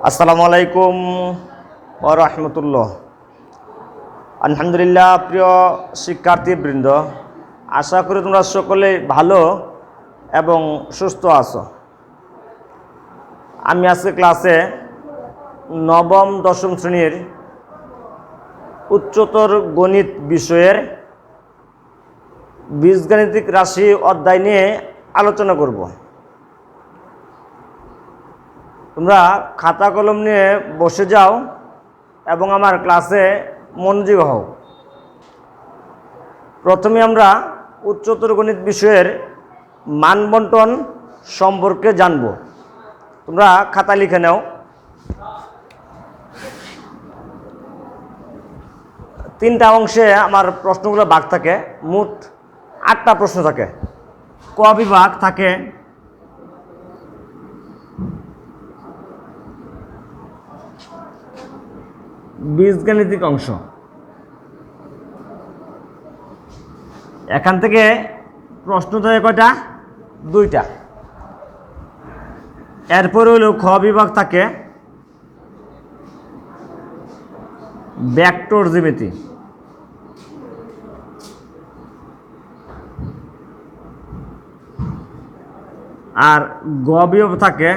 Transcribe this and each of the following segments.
আসসালামু আলাইকুম ওয়া রাহমাতুল্লাহ। আলহামদুলিল্লাহ, প্রিয় শিক্ষার্থীবৃন্দ, আশা করি তোমরা সকলে ভালো এবং সুস্থ আছো। আমি আজকে ক্লাসে নবম দশম শ্রেণীর উচ্চতর গণিত বিষয়ের বীজগাণিতিক রাশি অধ্যায় নিয়ে আলোচনা করব। তোমরা খাতা কলম নিয়ে বসে যাও এবং আমার ক্লাসে মনোযোগী হও। প্রথমে আমরা উচ্চতর গণিত বিষয়ের মান বণ্টন সম্পর্কে জানব। তোমরা খাতা লিখে নাও। তিনটা অংশে আমার প্রশ্নগুলো ভাগ থাকে, মোট 8টা প্রশ্ন থাকে। ক বিভাগ থাকে বীজগাণিতিক অংশ। এখান থেকে প্রশ্ন থাকে কয়টা? 2টা। এরপরে হলো খ বিভাগ থাকে ভেক্টর জ্যামিতি। আর গ বিভাগ থাকে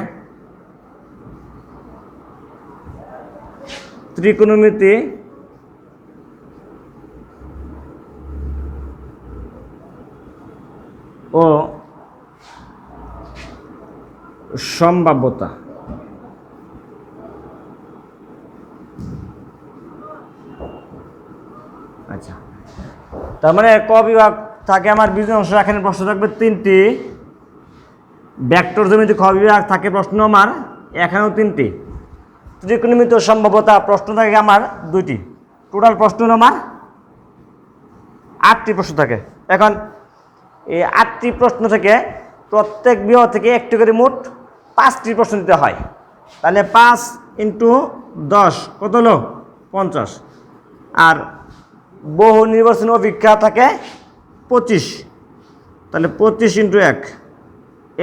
ত্রিকোণমিতি ও সম্ভাব্যতা। আচ্ছা, তার মানে ক বিভাগ থাকে আমার বীজগণিত অংশ। এখানে প্রশ্ন থাকবে 3টি। ভেক্টর জ্যামিতি খ বিভাগ থাকে প্রশ্ন আমার এখানেও 3টি। ত্রিকোণমিতি ও সম্ভাব্যতা প্রশ্ন থাকে আমার 2টি। টোটাল প্রশ্ন হলো আমার 8টি প্রশ্ন থাকে। এখন এই 8টি প্রশ্ন থেকে প্রত্যেক বিভাগ থেকে একটি করে মোট 5টি প্রশ্ন দিতে হয়। তাহলে 5 × 10 কত হলো? 50। আর বহু নির্বাচনী অভিজ্ঞতা থাকে 25। তাহলে 25 × 1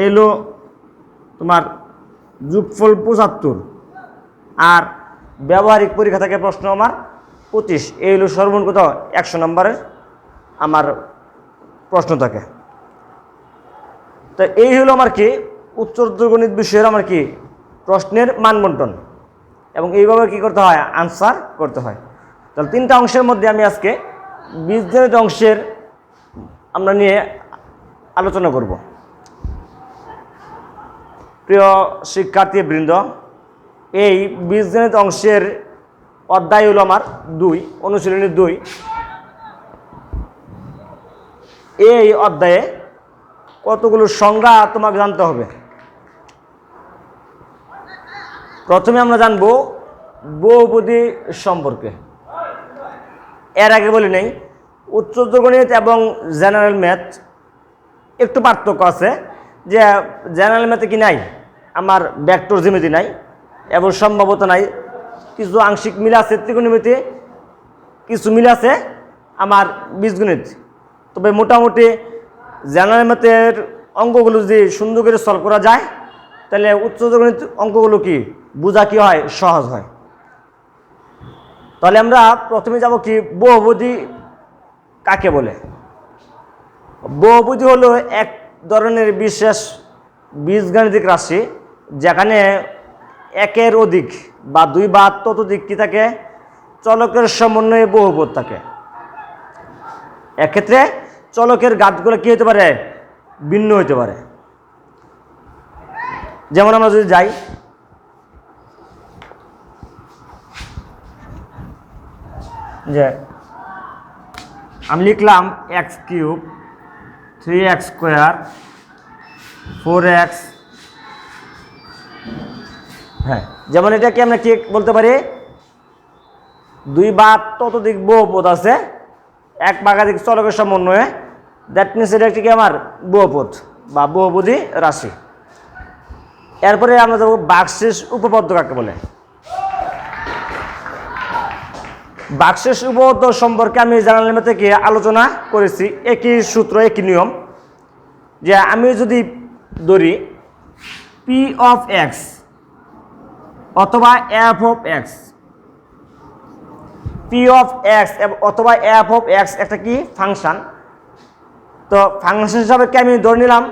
এলো তোমার যোগফল 75। আর ব্যবহারিক পরীক্ষা থেকে প্রশ্ন আমার 25। এই হলো সর্বমোট কত? 100 নম্বরের আমার প্রশ্ন থাকে। তো এই হলো আমার কি উচ্চতর গণিত বিষয়ের আমার কি প্রশ্নের মানবন্টন, এবং এইভাবে কি করতে হয়? আনসার করতে হয়। তাহলে 3টা অংশের মধ্যে আমি আজকে বীজগণিত অংশের আমরা নিয়ে আলোচনা করব। প্রিয় শিক্ষার্থীবৃন্দ, এই বীজগণিত অংশের অধ্যায় হলো আমার 2, অনুশীলনী 2। এই অধ্যায়ে কতগুলো সংজ্ঞা তোমাকে জানতে হবে। প্রথমে আমরা জানবো বহুপদী সম্পর্কে। এর আগে বলি নেই, উচ্চতর গণিত এবং জেনারেল ম্যাথ একটু পার্থক্য আছে। যে জেনারেল ম্যাথে কি নাই? আমার ভেক্টর জ্যামিতি নাই এবং সম্ভাব্যতা নাই। কিছু আংশিক মিল আছে ত্রিকোণমিতি, কিছু মিল আছে আমার বীজগণিত। তবে মোটামুটি জেনারেল ম্যাথের অঙ্কগুলো যদি সুন্দর করে সলভ করা যায়, তাহলে উচ্চতর গণিত অঙ্কগুলো কি বোঝা কি হয়? সহজ হয়। তাহলে আমরা প্রথমে যাব কি বহুপদী কাকে বলে। বহুপদী হলো এক ধরনের বিশেষ বীজগাণিতিক রাশি যেখানে একের অধিক বা 2 বা ততোধিক কি থাকে? চলকের সমন্বয়ে বহুপদ থাকে। এক্ষেত্রে চলকের ঘাতগুলো কি হতে পারে? ভিন্ন হতে পারে। যেমন আমরা যদি যাই, যে আমি লিখলাম x³ 3x² 4x। হ্যাঁ, যেমন এটাকে আমরা কি বলতে পারি? 2 বা ততোধিক বহুপদ আছে এক বা একাধিক চলকের সমন্বয়ে। দ্যাট মিনস এটা একটি কি আমার বহুপদ বা বহুপদী রাশি। এরপরে আমরা যাবো ভাগশেষ উপপাদ্য কাকে বলে। ভাগশেষ উপপাদ্য সম্পর্কে আমি জেনারেল ম্যাথে থেকে আলোচনা করেছি। একই সূত্র, একই নিয়ম। যে আমি যদি ধরি P of x অথবা F of x, P of x অথবা এফ অফ এক্স একটা কি ফাংশন। তো ফাংশন হিসাবে কি আমি ধরে নিলাম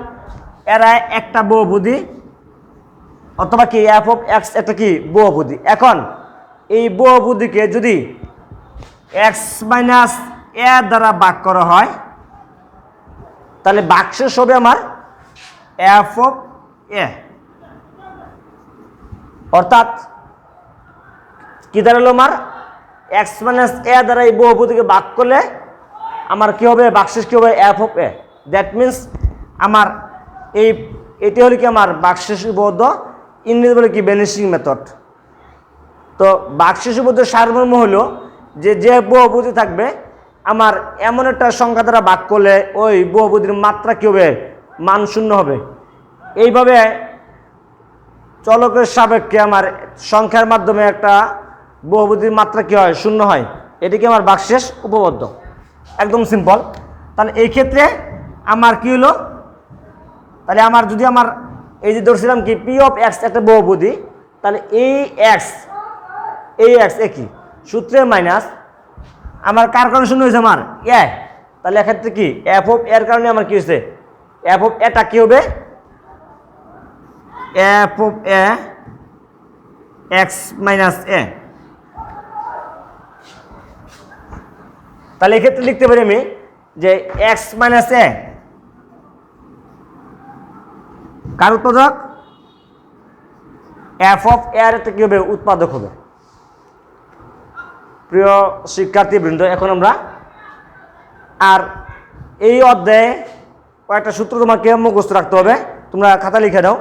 এরা একটা বহুপদী, অথবা কি এফ অফ এক্স একটা কি বহুপদী। এখন এই বহুপদীকে যদি এক্স মাইনাস এ দ্বারা ভাগ করা হয়, তাহলে ভাগশেষ হবে আমার এফ অফ এ। অর্থাৎ কি দাঁড়ালো আমার এক্স মাইনাস এ দ্বারা এই বহুপদীকে ভাগ করলে আমার কি হবে, ভাগশেষ কি হবে F of A. That means আমার এটি হলো কি আমার ভাগশেষ উপপাদ্য, ইংরেজি বলে কি ভ্যানিশিং মেথড। তো ভাগশেষ উপপাদ্যের সারমর্ম হলো যে বহুপদী থাকবে আমার এমন একটা সংখ্যা দ্বারা ভাগ করলে ওই বহুপদীর মাত্রা কি হবে, মান শূন্য হবে। এইভাবে চলকের সাপেক্ষে আমার সংখ্যার মাধ্যমে একটা বহুপদীর মাত্রা কি হয়, শূন্য হয়। এটিকে আমার ভাগশেষ উপপাদ্য, একদম সিম্পল। তাহলে এই ক্ষেত্রে আমার কি হলো, তাহলে আমার যদি আমার এই যে ধরছিলাম কি পি অফ এক্স একটা বহুপদী, তাহলে এই এক্স একই সূত্রে মাইনাস আমার কার কারণে শূন্য হয়েছে আমার এ। তাহলে এক্ষেত্রে কি এফ অফ এর কারণে আমার কি হয়েছে, এফ অফ এটা কি হবে F of A x minus এ। তাহলে এক্ষেত্রে লিখতে পারি আমি যে এক্স মাইনাস এ কার উৎপাদক, এফ অফ এর একটা কি হবে উৎপাদক হবে। প্রিয় শিক্ষার্থীবৃন্দ, এখন আমরা আর এই অধ্যায়ে কয়েকটা সূত্র তোমাকে মুখস্থ রাখতে হবে, তোমরা খাতা লিখে দাও।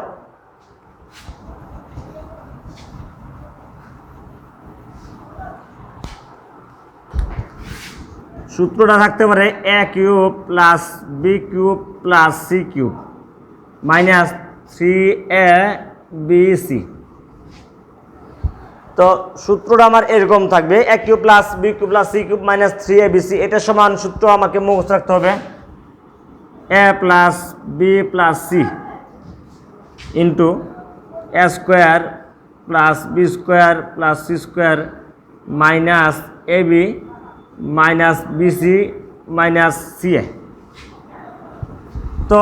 সূত্রটা থাকতে পারে a cube plus b cube plus c cube minus 3a bc। তো সূত্রটা আমার এরকম থাকবে a cube plus b cube plus c cube minus 3a bc। এটা সমান সূত্র আমাকে মুখস্থ রাখতে হবে a plus b plus c into a square plus b square plus c square minus a b minus b c minus c a. তো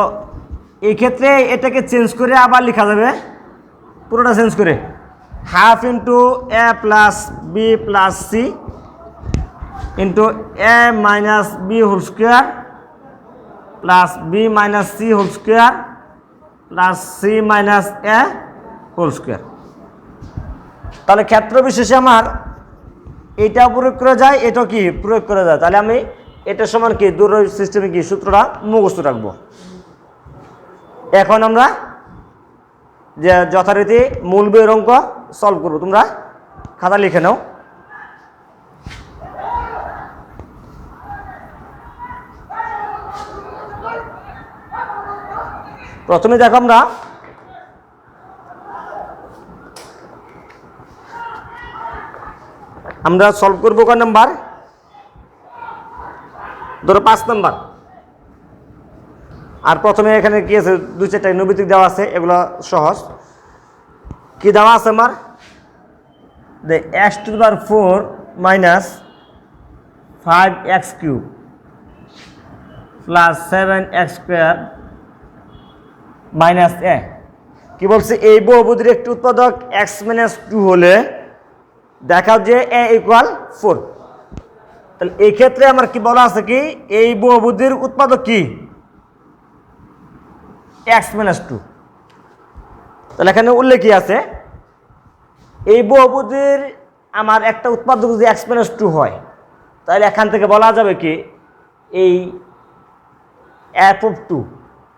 এই ক্ষেত্রে এটাকে চেঞ্জ করে আবার লেখা যাবে, পুরোটা চেঞ্জ করে half into a plus b plus c into a minus b whole square plus b minus c whole square plus c minus a whole square. তাহলে ক্ষেত্র বিশেষে আমার এইটা প্রয়োগ করা যায়, এটাও কি প্রয়োগ করা যায়। তাহলে আমি এটা সমান কি দূর সিস্টেমে কি সূত্রটা মুখস্থ রাখবো। এখন আমরা যে যথারীতি মূল বইয়ের অঙ্ক সলভ করবো, তোমরা খাতা লিখে নাও। প্রথমে দেখো আমরা সলভ করবো কয় নাম্বার, ধরো 5 নাম্বার। আর প্রথমে এখানে কি আছে 2-4টা নৈমিত্তিক দেওয়া আছে, এগুলো সহজ। কি দেওয়া আছে আমার যে x⁴ minus 5x³ plus 7x² minus এ। কি বলছে এই বহুপদীর একটি উৎপাদক x - 2 হলে দেখাও যে a = 4। তাহলে এই ক্ষেত্রে আমার কি বলা আছে কি এই বহুপদীর উৎপাদক কি x - 2। তাহলে এখানে উল্লেখ কি আছে এই বহুপদীর আমার একটা উৎপাদক যদি x - 2 হয়, তাহলে এখান থেকে বলা যাবে কি এই f of 2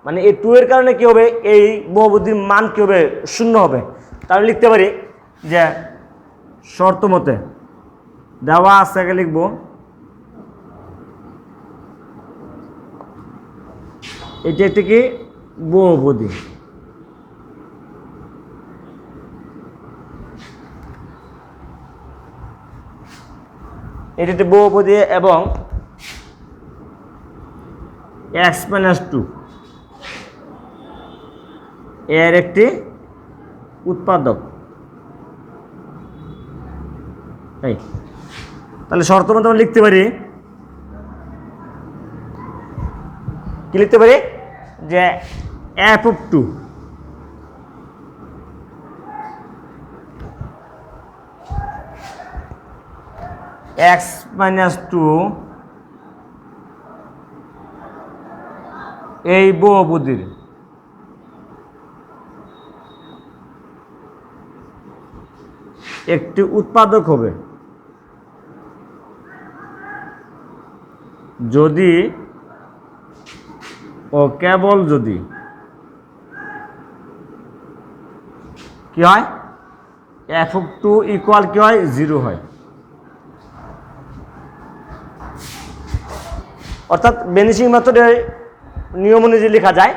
মানে এই 2 এর কারণে কি হবে এই বহুপদীর মান কি হবে 0 হবে। তাহলে লিখতে পারি যে শর্ত মতে দেওয়া আছে, লিখব এটি একটি কি বহুপদী। এটি একটি বহুপদী এবং x - 2 এর একটি উৎপাদক। এই তাহলে শর্ত মতো আমরা লিখতে পারি, কি লিখতে পারি, যে F of two X minus two এই বহুপদীর একটি উৎপাদক হবে যদি ও কেবল যদি কি হয়, এফ অফ টু ইকুয়াল কি হয়, 0 হয়। অর্থাৎ বেনিসিং মেথডের নিয়ম অনুযায়ী লেখা যায়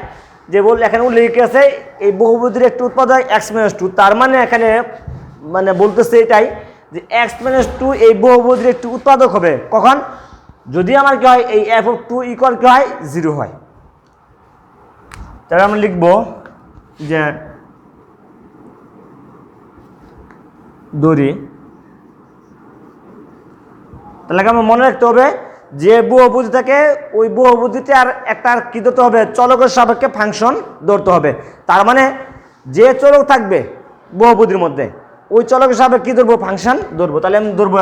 যে বল এখানে উল্লেখ আছে এই বহুপদীর একটি উৎপাদক এক্স মাইনাস টু, তার মানে এখানে মানে বলতেছে এটাই যে এক্স মাইনাস টু এই বহুপদীর একটি উৎপাদক হবে কখন, যদি আমার কি হয় এই এফ অফ টু ইকুয়াল কি হয়, 0 হয়। তাহলে আমরা লিখব যে ধরি, তাহলে আমার মনে রাখতে হবে যে বহুপদী থাকে ওই বহুপদীতে আর একটা কি ধরতে হবে, চলকের সাপেক্ষে ফাংশন ধরতে হবে। তার মানে যে চলক থাকবে বহুপদীর মধ্যে ওই চলকের সাপেক্ষে কি ধরবো, ফাংশন ধরবো। তাহলে আমি ধরবো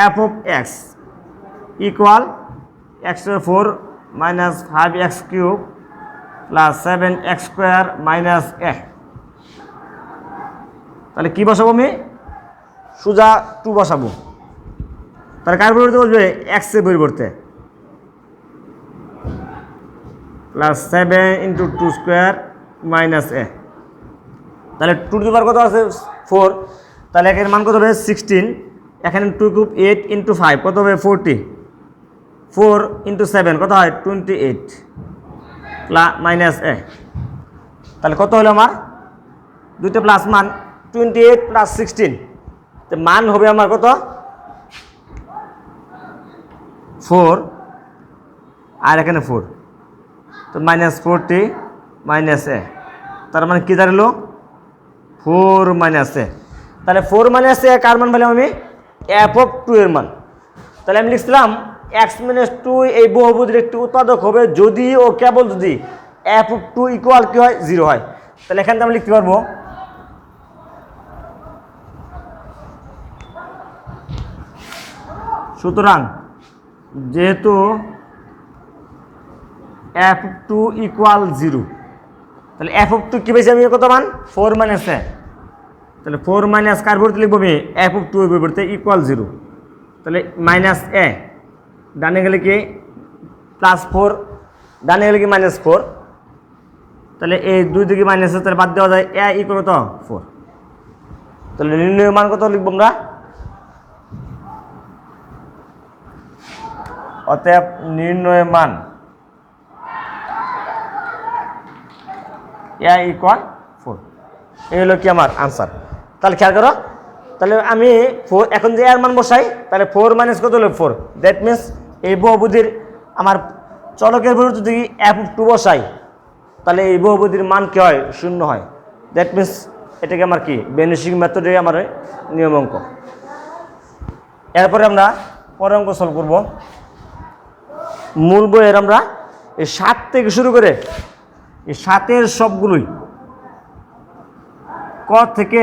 f of x equal x4 minus 5x cube plus 7x square minus এ। তাহলে কি বসাবো, আমি সোজা 2 বসাবো। তাহলে কার পরিবর্তে বসবে, এক্স এর পরিবর্তে প্লাস 7 ইন্টু 2 স্কোয়ার মাইনাস এ। তাহলে 2 টু দি পাওয়ার কত আছে, 4। তাহলে এখানে মান কত হবে, 16। এখানে 2 কিউব 8 ইন্টু 5 কত হবে, 40। 4 ইন্টু 7 কত হয়, 28 মাইনাস এ। তাহলে কত হলো আমার, দুইটা প্লাস মান 28 প্লাস 16, তো মান হবে আমার কত, 4 আর এখানে 4, তো মাইনাস 40 মাইনাস এ। তার মানে কি দাঁড়ালো, 4 মাইনাস এ। তাহলে 4 মাইনাস এ কার মান পেলাম আমি, এফ অফ টু এর মান। তাহলে আমি লিখছিলাম এক্স মাইনাস টু এই বহুপদীর একটি উৎপাদক হবে যদি ও কেবল যদি এফ অফ টু ইকুয়াল কি হয়, 0 হয়। তাহলে এখান থেকে আমি লিখতে পারবো সুতরাং যেহেতু এফ অফ টু ইকুয়াল 0, তাহলে এফ অফ টু কি পেয়েছি আমি, কত মান, 4 মাইনাস এ। তাহলে 4 মাইনাস কার পরিবর্তে লিখবো আমি, এফ অফ টু এর পরিবর্তে ইকুয়াল 0। তাহলে মাইনাস এ, ডানে গেলে কি প্লাস 4, ডানে গেলে কি মাইনাস 4। তাহলে এই দুই দিকে মাইনাস, তাহলে বাদ দেওয়া যায়, এ ইকুয়াল কত, 4। তাহলে নির্ণয় মান কত লিখবো আমরা, অতএব নির্ণয় মান এ ইকুয়াল 4। এই হলো কি আমার আনসার। তাহলে খেয়াল করো, তাহলে আমি 4 এখন যে এর মান বসাই, তাহলে 4 মাইনাস কত হলো, 4। দ্যাট মিনস এই বহুপদীর আমার চলকের পরিবর্তে যদি এফ অফ টু বসাই, তাহলে এই বহুপদীর মান কি হয়, 0 হয়। দ্যাট মিনস এটাকে আমার কি বেনিসিং মেথডে আমার নিয়ম অঙ্ক। এরপরে আমরা পরের অঙ্ক সলভ করব। মূল বইয়ের আমরা এই 7 থেকে শুরু করে এই 7-এর সবগুলোই ক থেকে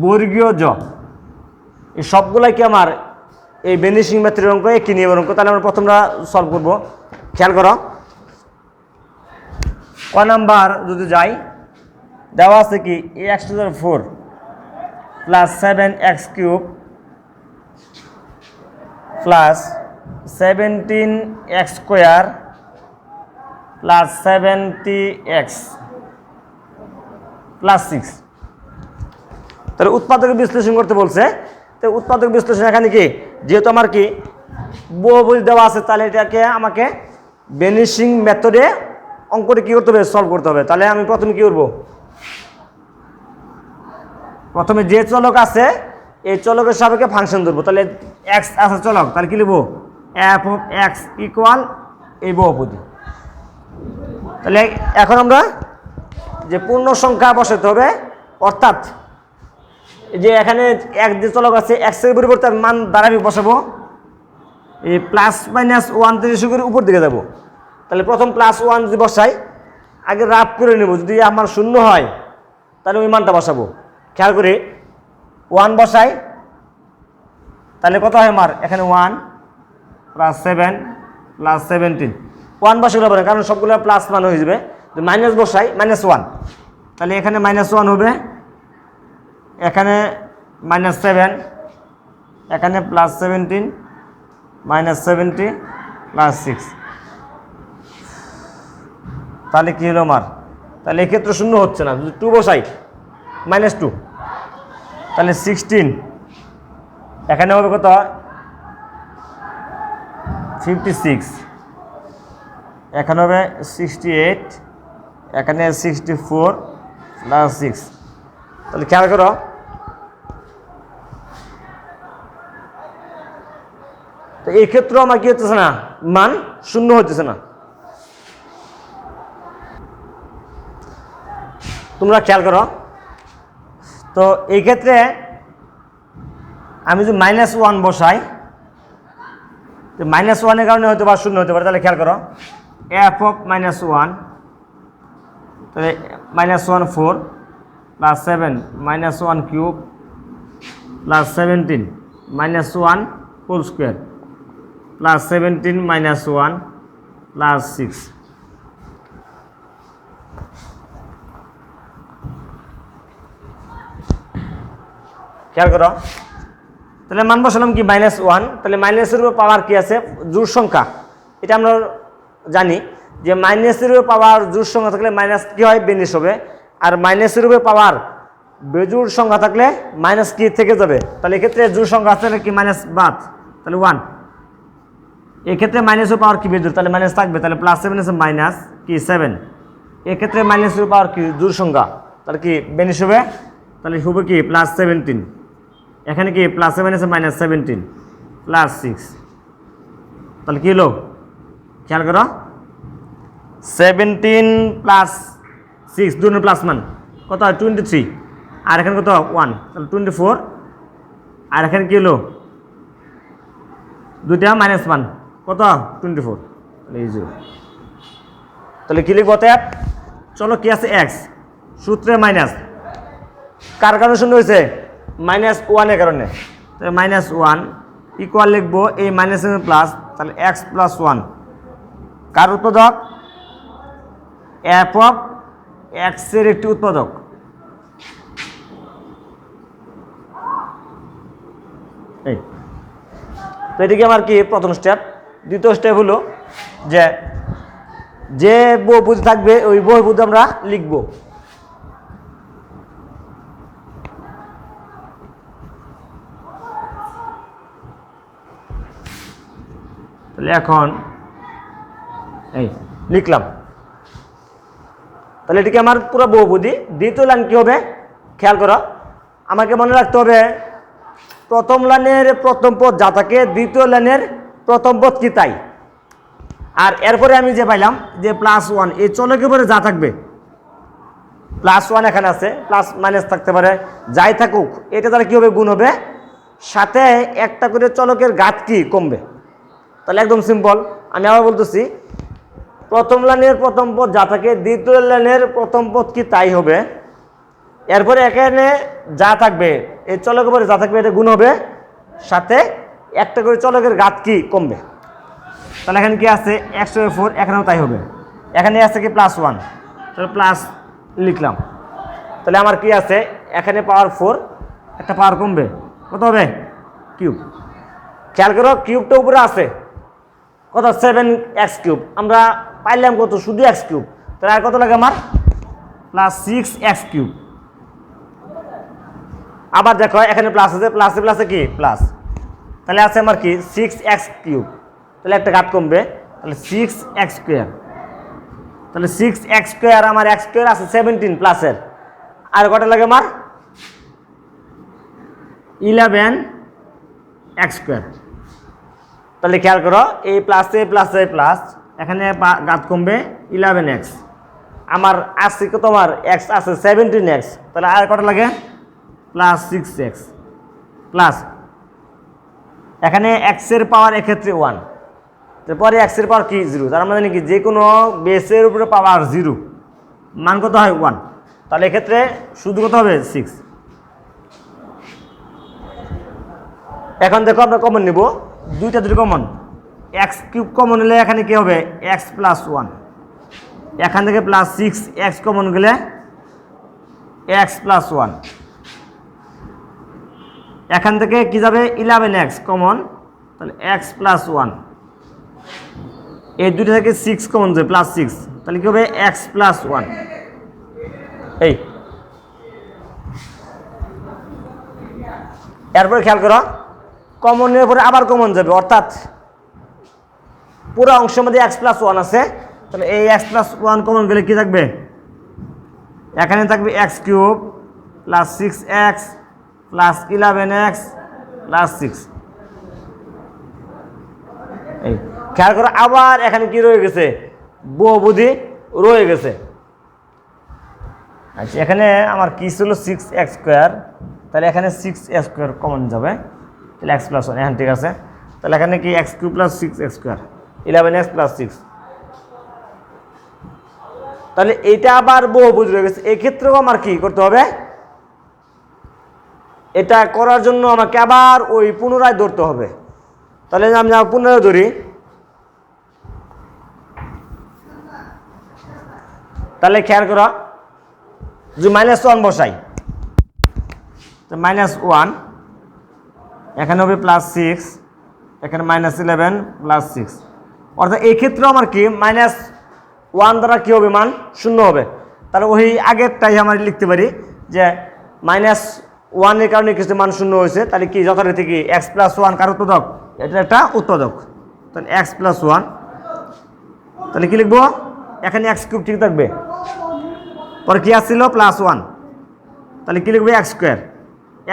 বর্গীয় জ, এই সবগুলাই কি আমার এই বেনিসিং মেথডের অঙ্ক, একই নিয়মের অঙ্ক। তাহলে আমরা প্রথমটা সলভ করব। খেয়াল করো, ক নাম্বার যদি যাই, দেওয়া আছে কি x⁴ plus 7x cube plus 17x square plus 70x plus 6। তাহলে উৎপাদক বিশ্লেষণ করতে বলছে। তো উৎপাদক বিশ্লেষণ এখানে কি, যেহেতু আমার কি বহুপদী দেওয়া আছে, তাহলে এটাকে আমাকে বেনিসিং মেথডে অঙ্কটা কী করতে হবে, সলভ করতে হবে। তাহলে আমি প্রথমে কী করব, প্রথমে যে চলক আছে এই চলকের সাপেক্ষে ফাংশন ধরবো। তাহলে এক্স আছে চলক, তাহলে কী লিখবো, এফ অফ এক্স ইকুয়াল এই বহুপদী। তাহলে এখন আমরা যে পূর্ণ সংখ্যা বসাতে হবে, অর্থাৎ যে এখানে এক যে চলক আছে এক্সের পরিবর্তে আমি মান দাঁড়াবি বসাবো এই প্লাস মাইনাস ওয়ান থেকে শুরু করে উপর দিকে যাব। তাহলে প্রথম প্লাস ওয়ান যদি বসাই আগে রাফ করে নেব, যদি আমার শূন্য হয় তাহলে ওই মানটা বসাবো। খেয়াল করে ওয়ান বসাই তাহলে কত হয় আমার এখানে 1 প্লাস 7 প্লাস 17 ওয়ান বসালে হবে না, কারণ সবগুলো প্লাস মান হয়ে যাবে। মাইনাস বসাই -1 তাহলে এখানে -1 হবে, এখানে -7, এখানে +17 -70 +6, তাহলে কি হলো আমার? তাহলে এক্ষেত্রে শূন্য হচ্ছে না, যদি 2 বসাই -2 তাহলে 16, এখানে হবে কত 56, এখানে হবে 68, এখানে 64 + 6। তাহলে খেয়াল করো তো এই ক্ষেত্রে আমার কি হচ্ছে না, মান শূন্য হচ্ছে না। তোমরা খেয়াল করো তো এই ক্ষেত্রে আমি যদি -1 বসাই তো -1-এর কারণে হয়তো বা শূন্য হতে পারে। তাহলে খেয়াল করো f of -1 তাহলে -1 4 + 7 -1 কিউব + 17 -1 হোল স্কোয়ার + 17 -1 + 6। খেয়াল করো তাহলে মান বসালাম কি -1, তাহলে মাইনাসের উপর পাওয়ার কি আছে জোড় সংখ্যা, এটা আমরা জানি যে মাইনাসের উপর পাওয়ার জোড় সংখ্যা থাকলে মাইনাস কি হয় বেনিশ হবে, আর মাইনাসের উপর পাওয়ার বেজোড় সংখ্যা থাকলে মাইনাস কি থেকে যাবে। তাহলে এক্ষেত্রে জোড় সংখ্যা আছে কি মাইনাস বাদ, তাহলে 1, এক্ষেত্রে মাইনাসের পাওয়ার কি বেজোড় তাহলে মাইনাস থাকবে, তাহলে +7 আছে মাইনাস কি 7, এক্ষেত্রে মাইনাসের পাওয়ার কি জোড় সংখ্যা তাহলে কি বেনিশ হবে, তাহলে হবে কি +17, এখানে কি +7 আছে -17 +6, তাহলে কি হলো খেয়াল করো 17 + 6 দুটো প্লাস মান কত হয় 23, আর এখানে কত 1 তাহলে 24, আর এখানে কি হলো দুইটা -1 কত 24, এই যে তাহলে কি লিখবো অতএব চলো কি আছে x সূত্রে মাইনাস কার কারণে শূন্য হয়েছে -1-এর কারণে, তাহলে -1 ইকুয়াল লিখবো এই -এর প্লাস, তাহলে x + 1 কার উৎপাদক f of x এর একটি উৎপাদক। এই তো এদিকে আমার কি প্রথম স্টেপ। দ্বিতীয় স্টেপ হলো যে বহুপদী থাকবে ওই বহুপদী আমরা লিখবো। তাহলে এখন এই লিখলাম, তাহলে এটিকে আমার পুরো বহুপদী। দ্বিতীয় লাইন কি হবে খেয়াল করো, আমাকে মনে রাখতে হবে প্রথম লাইনের প্রথম পদ যা থাকে দ্বিতীয় লাইনের প্রথম পদ কি তাই, আর এরপরে আমি যে পাইলাম যে +1 এই চলকের পরে যা থাকবে +1 এখানে আছে, প্লাস মাইনাস থাকতে পারে যাই থাকুক, এটা তাহলে কি হবে গুণ হবে, সাথে একটা করে চলকের ঘাত কি কমবে। তাহলে একদম সিম্পল, আমি আবার বলতেছি প্রথম লাইনের প্রথম পদ যা থাকে দ্বিতীয় লাইনের প্রথম পদ কি তাই হবে, এরপরে এখানে যা থাকবে এই চলকের পরে যা থাকবে এটা গুণ হবে, সাথে একটা করে চলকের ঘাত কি কমবে। তাহলে এখানে কি আছে x/4, এখানেও তাই হবে, এখানে আছে কি +1, তাহলে প্লাস লিখলাম। তাহলে আমার কি আছে এখানে পাওয়ার 4, একটা পাওয়ার কমবে, কত হবে কিউব। খেয়াল করো কিউবটা উপরে আছে কত 7x3, আমরা পাইলাম কত শুধু x3, তাহলে আর কত লাগে আমার +6x3। আবার দেখো এখানে প্লাস আছে, প্লাসে প্লাসে কি প্লাস, তাহলে আছে আমার কি 6x3, তাহলে একটা ঘাত কমবে, তাহলে 6x², তাহলে 6x² আমার x² আছে 17 প্লাসের, আর কটা লাগে আমার 11x²। তাহলে খেয়াল করো এই প্লাসে প্লাসে প্লাস, এখানে ঘাত কমবে 11x, আমার আছে কত আমার x আছে 17x, তাহলে আর কটা লাগে প্লাস 6x প্লাস এখানে এক্সের পাওয়ার এক্ষেত্রে 1, তারপরে এক্সের পাওয়ার কি 0, তার মানে কি যে কোনো বেসের উপরে পাওয়ার 0 মান কত হয় 1, তাহলে এক্ষেত্রে শুধু কত হবে 6। এখন দেখো আমরা কমন নিব, দুইটা দুটো কমন, এক্স কিউব কমন হলে এখানে কি হবে এক্স প্লাস 1, এখান থেকে প্লাস 6x কমন গেলে এক্স প্লাস 1, এখান থেকে কি যাবে 11x কমন, তাহলে এক্স প্লাস 1, এই দুটো থেকে 6 কমন যাবে প্লাস 6, তাহলে কি হবে এক্স প্লাস 1। এই এরপরে খেয়াল করো কমন নেওয়ার পরে আবার কমন যাবে, অর্থাৎ পুরো অংশের মধ্যে এক্স প্লাস 1 আছে, তাহলে এই এক্স প্লাস 1 কমন গেলে কি থাকবে, এখানে থাকবে x cube plus 6x plus 11x plus 6। এই খেয়াল করো আবার এখানে কি রয়ে গেছে, বহুপদী রয়ে গেছে। আচ্ছা এখানে আমার কি ছিল 6x², তাহলে এখানে 6x² কমন যাবে, তাহলে x প্লাস 1 এখানে ঠিক আছে, তাহলে এখানে কি x³ plus 6x², 11x plus 6, তাহলে এইটা আবার বহুপদী রয়ে গেছে। এক্ষেত্রেও আমার কি করতে হবে, এটা করার জন্য আমাকে আবার ওই পুনরায় ধরতে হবে, তাহলে আমি পুনরায় ধরি, তাহলে খেয়াল করো যে -1 বসাই, তো -1 এখানে হবে প্লাস 6, এখানে -11 প্লাস 6, অর্থাৎ এই ক্ষেত্রেও আমার কি -1 দ্বারা কি হবে মান 0 হবে। তাহলে ওই আগেরটাই আমরা লিখতে পারি যে -1 এর কারণে কিছু মান 0 হয়েছে, তাহলে কি যথারীতি কি এক্স প্লাস 1 কার উৎপাদক, এটা একটা উৎপাদক, তাহলে এক্স প্লাস 1, তাহলে কি লিখবো এখানে x³ ঠিক থাকবে, পরে কি আসছিল প্লাস 1, তাহলে কি লিখবে x²,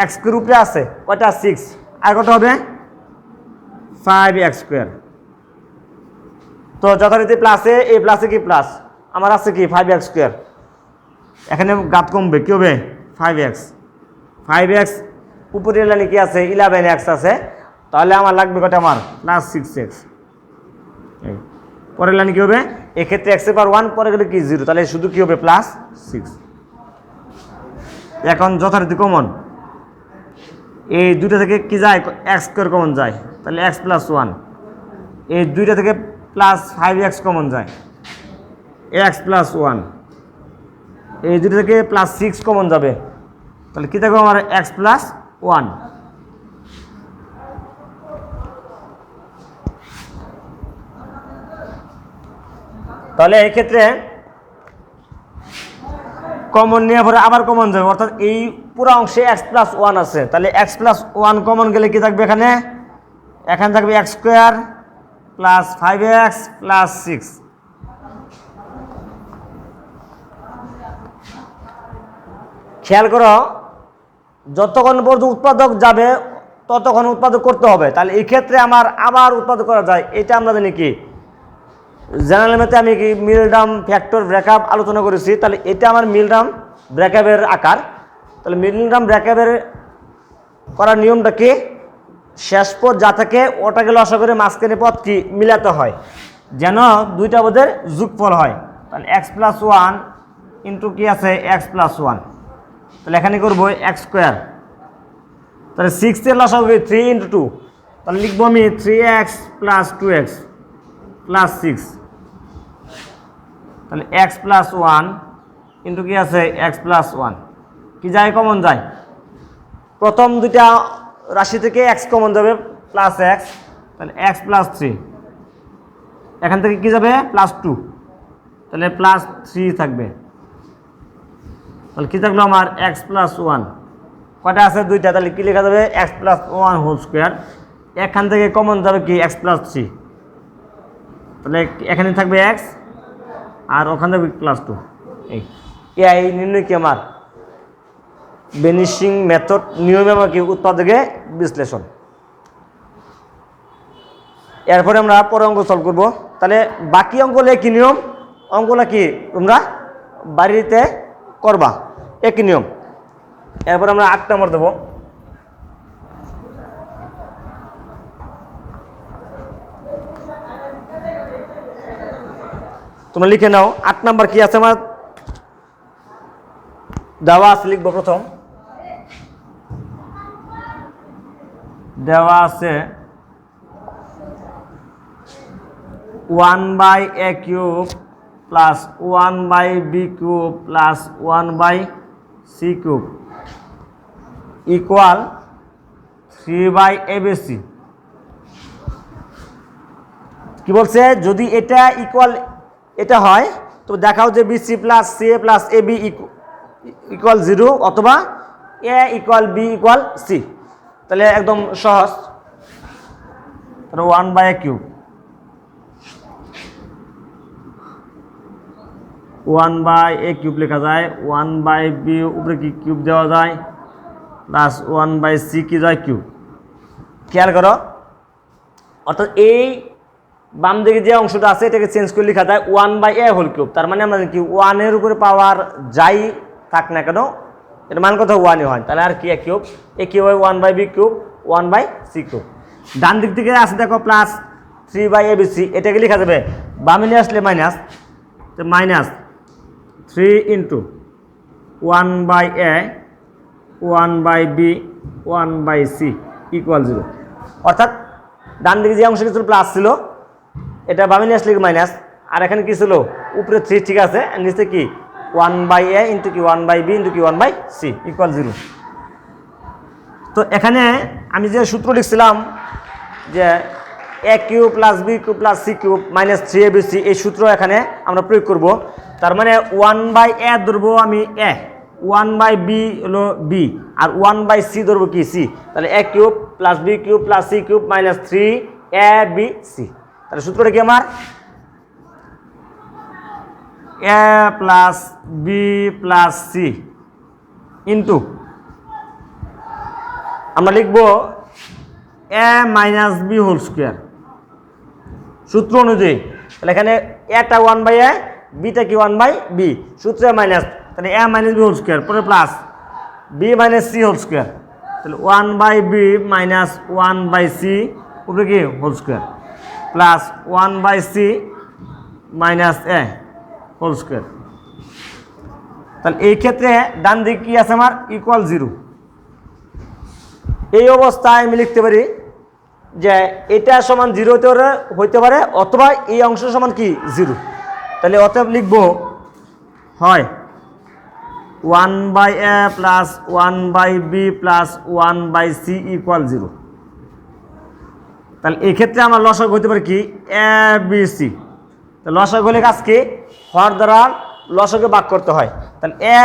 x² উপরে আছে কয়টা 6, আর কত হবে 5x², তো যথারীতি প্লাসে এই প্লাসে কি প্লাস আমার আছে কি 5x², এখানে ঘাত কমবে কি হবে 5x উপরে লাইনে কি আছে 11x আছে, তাহলে আমার লাগবে কত আমার প্লাস 6x, পরের লাইনে কি হবে এক্ষেত্রে x⁻1 পরে গেলে কি 0, তাহলে শুধু কি হবে প্লাস 6। এখন যথারীতি কমন এই দুইটা থেকে কি যায় x² কমন যায়, তাহলে x প্লাস 1, এই দুইটা থেকে প্লাস 5x কমন যায় x প্লাস 1, এই দুটো থেকে প্লাস 6 কমন যাবে, তাহলে কি থাকবে আমার x প্লাস 1। তাহলে এই ক্ষেত্রে কমন নেওয়ার পরে আবার কমন যাবে, অর্থাৎ এই পুরো অংশে x প্লাস 1 আছে, তাহলে x প্লাস 1 কমন গেলে কি থাকবে এখানে, এখানে থাকবে x² প্লাস 5x প্লাস 6। খেয়াল করো যতক্ষণ পর্যন্ত উৎপাদক যাবে ততক্ষণ উৎপাদক করতে হবে, তাহলে এই ক্ষেত্রে আমার আবার উৎপাদক করা যায়, এটা আমরা জানি কি জেনারেল ম্যাথে আমি কি মিলডাম ফ্যাক্টর ব্রেকআপ আলোচনা করেছি, তাহলে এটা আমার মিলডাম ব্রেকআপের আকার, তাহলে মিলডাম ব্রেকআপের করার নিয়মটা কি, শেষ পদ যা থাকে ওটাকে লসা করে মাঝখানে পদ কি মিলাতে হয়, যেন দুইটা পদের যোগফল হয়, তাহলে x প্লাস 1 ইন্টু কি আছে x প্লাস 1, তাহলে এখানে করবো x², তাহলে 6 এর লসা হবে 3 ইন্টু 2, তাহলে লিখবো আমি 3x প্লাস 2x প্লাস 6, তাহলে x প্লাস 1 ইন্টু কি আছে x প্লাস 1, কি যায় কমন যায়, প্রথম দুইটা রাশি থেকে x কমন যাবে প্লাস x, তাহলে x প্লাস 3, এখান থেকে কি যাবে প্লাস 2, তাহলে প্লাস 3 থাকবে, তাহলে কি থাকলো আমার x প্লাস 1, কয়টা আছে দুইটা, তাহলে কি লেখা যাবে x প্লাস 1 হোল স্কোয়ার, এখান থেকে কমন যাবে কি x প্লাস 3, তাহলে এখানে থাকবে x আর ওখানে থাকবে প্লাস 2। এই নির্ণয় কি আমার ভ্যানিশিং মেথড নিয়মে আমার কি উৎপাদকে বিশ্লেষণ। এরপরে আমরা পরে অঙ্ক সলভ করবো, তাহলে বাকি অঙ্কগুলো কি নিয়ম, অঙ্কগুলো কি তোমরা বাড়িতে করবা একই নিয়ম। এরপর আমরা 8 নম্বর দেবো। তোমরা লিখে নাও 8 নাম্বার কি আছে আমার দেওয়া আছে, লিখবো প্রথম। দেওয়া আছে 1/a³ plus 1/b³ plus 1/c³ equal 3/abc। কি বলছে, যদি এটা ইকুয়াল এটা হয় তো দেখাও যে bc plus ca plus ab equal 0 অথবা a equal b equal c। তাহলে একদম সহজ, 1/a³ 1/a³ লেখা যায়, 1/b উপরে কি কিউব দেওয়া যায় প্লাস 1/c কি যায় কিউব। খেয়াল করো, অর্থাৎ এই বাম দিকে যে অংশটা আছে এটাকে চেঞ্জ করে লেখা যায় 1/a³। তার মানে আমরা কি 1 এর উপরে পাওয়ার যাই থাক না কেন এর মান কত 1 হয়, তাহলে আর কি a³ এ কি হয় 1/b³ 1/c³। ডান দিক থেকে আছে দেখো প্লাস 3/abc, এটাকে লেখা যাবে বামে নিয়ে আসলে মাইনাস, তো minus 3 into 1/a 1/b 1/c equal 0। অর্থাৎ ডান দিকে যে অংশ ছিল প্লাস ছিল এটা বামে নিয়ে আসলে মাইনাস, আর এখানে কি ছিল উপরে 3 ঠিক আছে, আর নিচে কি 1/a ইন্টু কি 1/b ইন্টু কি 1/c ইকুয়াল 0। তো এখানে আমি যে সূত্র লিখছিলাম যে a³ plus b³ plus c³ minus 3abc, এই সূত্র এখানে আমরা প্রয়োগ করব। তার মানে 1/a ধরবো আমি a, 1/b হলো b, আর 1/c ধরবো কি c। তাহলে a³ plus b³ plus c³ minus 3abc। তাহলে সূত্রটা কি আমার a plus b plus c into আমরা লিখব a minus b whole square সূত্র অনুযায়ী। তাহলে এখানে এটা 1/a, বিটা কি 1/b, সূত্রে মাইনাস, তাহলে a minus b whole square পরে plus b minus c whole square, তাহলে 1/b মাইনাস 1/c উপরে কি whole square plus 1/c minus a whole square. তাহলে এই ক্ষেত্রে ডান দিক কি আছে আমার ইকুয়াল 0। এই অবস্থায় আমি লিখতে পারি যে এটা সমান 0 হইতে পারে অথবা এই অংশ সমান কি 0। তাহলে অতএব লিখব হয় 1/a plus 1/b plus 1/c equal 0। তাহলে এই ক্ষেত্রে আমার লসাগু হইতে পারে কি abc। তাহলে লসাগু হলে কাজকে হর দ্বারা লসাগুকে ভাগ করতে হয়। তাহলে a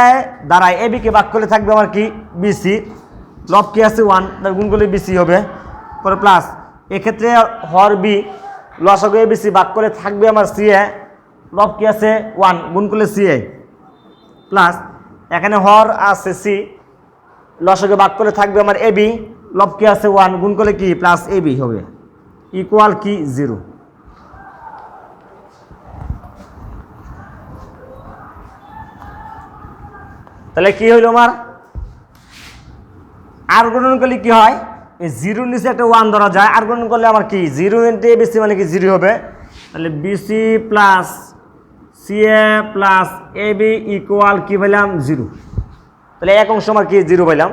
দ্বারা ab কে ভাগ করলে থাকবে আমার কি bc, লব কি আছে 1, তার গুণ করলে bc হবে, পরে প্লাস এক্ষেত্রে হর b লসাগু abc ভাগ করে থাকবে আমার ca, লব কি আছে 1 গুণ করলে ca, প্লাস এখানে হর আছে c লসাগু ভাগ করে থাকবে আমার ab, লব কি আছে 1 গুণ করলে কি প্লাস ab হবে ইকুয়াল কি 0। তাহলে কি হইল আমার আর গুণন করলে কি হয়, এই 0 নিচে একটা 1 ধরা যায়, আর গুণন করলে আমার কি 0 ইন্টু abc মানে কি 0 হবে। তাহলে bc plus ca plus ab equal কি পেলাম 0। তাহলে এক অংশ আমার কি 0 পেলাম,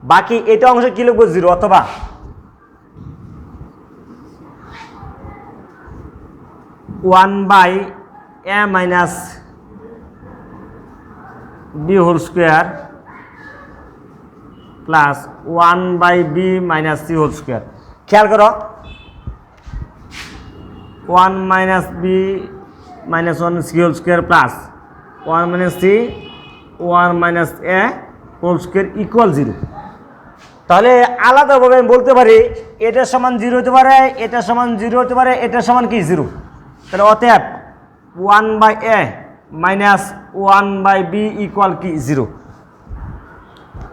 বাকি এটা অংশ কি লিখবো 0 অথবা one by a minus b whole square plus 1/b minus c whole square. খেয়াল করো 1 minus b minus 1 c whole square plus 1 minus c 1 minus a whole square equal 0। তাহলে আলাদাভাবে আমি বলতে পারি এটা সমান 0 হতে পারে, এটা সমান 0 হতে পারে, এটা সমান কি 0। তাহলে অতএব 1/a মাইনাস 1/b ইকুয়াল কি 0।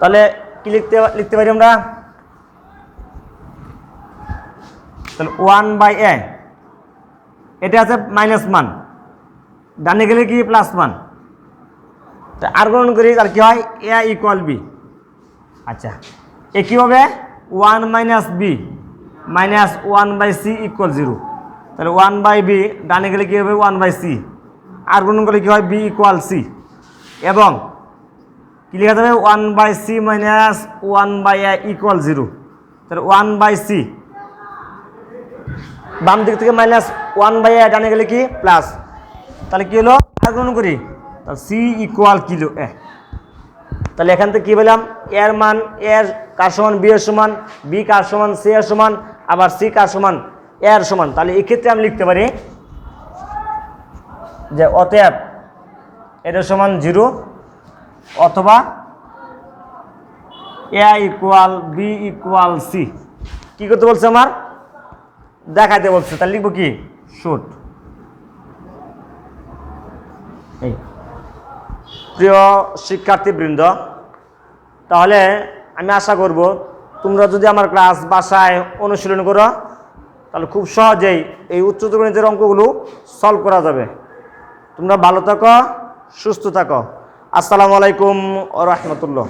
তাহলে কি লিখতে পারি আমরা, তাহলে 1/a এটা আছে মাইনাস মান, ডানে গেলে কি প্লাস মান, আর গ্রহণ করি আর কি হয় a ইকুয়াল b, আচ্ছা এ কী হবে 1 minus B minus 1/c equal 0। তাহলে 1/b ডানে গেলে কী হবে 1/c, আর গুণ করলে কী হয় b ইকুয়াল c, এবং কী লেখা যাবে 1/c মাইনাস 1/a ইকুয়াল 0। তাহলে 1/c বাম দিক থেকে মাইনাস 1/a ডানে গেলে কি প্লাস, তাহলে কী হলো আর গুণ করি তাহলে c ইকুয়াল কিলো এ। তাহলে এখান থেকে কী পেলাম এর মান এর কার সমান বি এর সমান, বি কার সমান সি এর সমান, আবার সি কার সমান এর সমান। তাহলে এক্ষেত্রে আমি লিখতে পারি যে অতএব এটা সমান 0 অথবা এ ইকুয়াল বি ইকুয়াল সি। কী করতে বলছে আমার দেখাইতে বলছে, তাহলে লিখবো কি শুট। এই প্রিয় শিক্ষার্থীবৃন্দ, তাহলে আমি আশা করব তোমরা যদি আমার ক্লাস বাসায় অনুশীলন করো তাহলে খুব সহজেই এই উচ্চতর গণিতের অঙ্কগুলো সলভ করা যাবে। তোমরা ভালো থাকো, সুস্থ থাকো। আসসালামু আলাইকুম ওয়া রাহমাতুল্লাহ।